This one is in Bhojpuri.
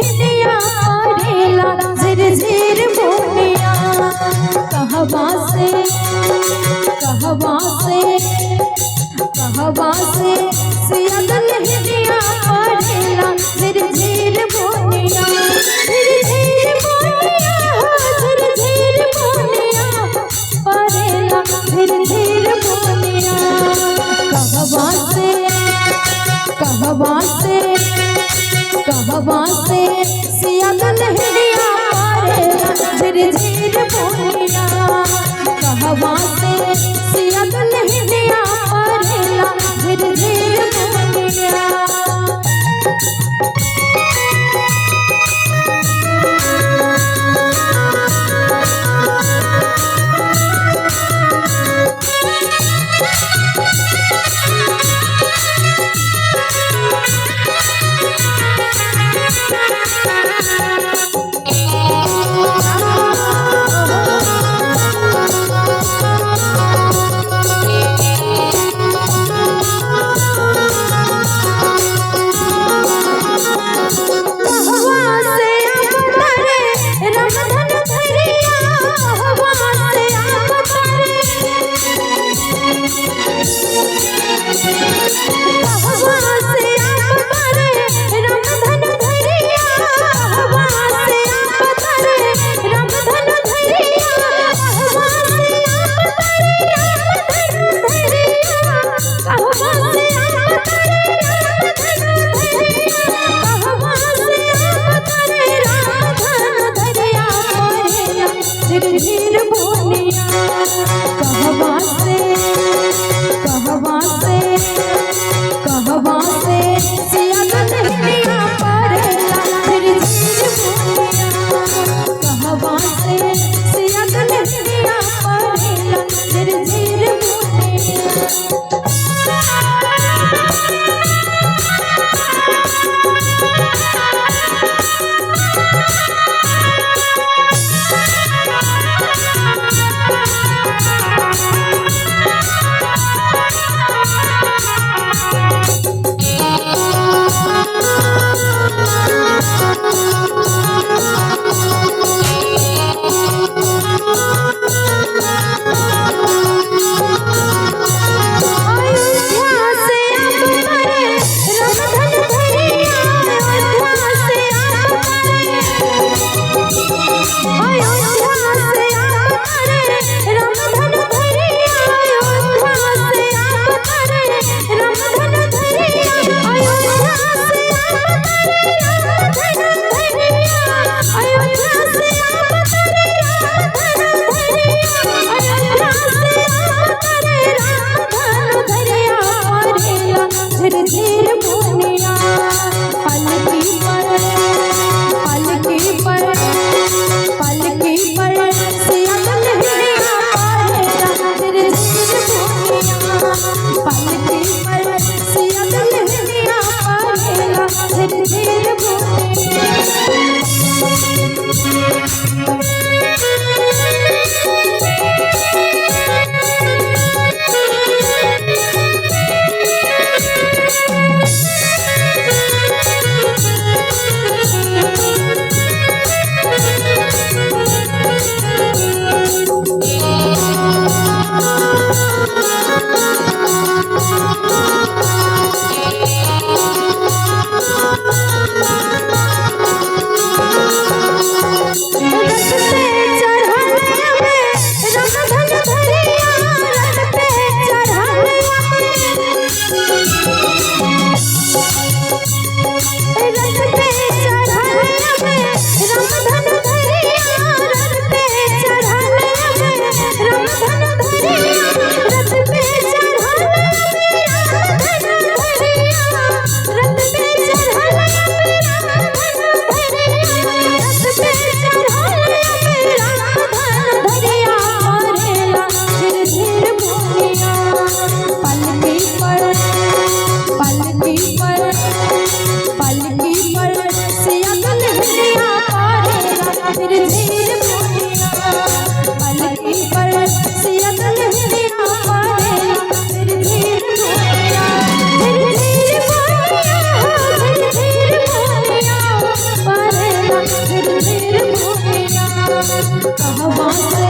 हिनिया परेला झिर झिर बुनिया। कहवा से सियादल हिनिया परेला झिर झिर बुनिया। झिर झिर बुनिया झिर झिर बुनिया परेला झिर झिर बुनिया। कहवा से सियादल हिनिया परेला झिर झिर बुनिया। कहवा से सियादल हिनिया परेला झिर झिर बुनिया। कहवा से सियादल हिनिया परेला झिर झिर बुनिया। कहवा से सियादल हिनिया परेला झिर झिर बुनिया। कहवा से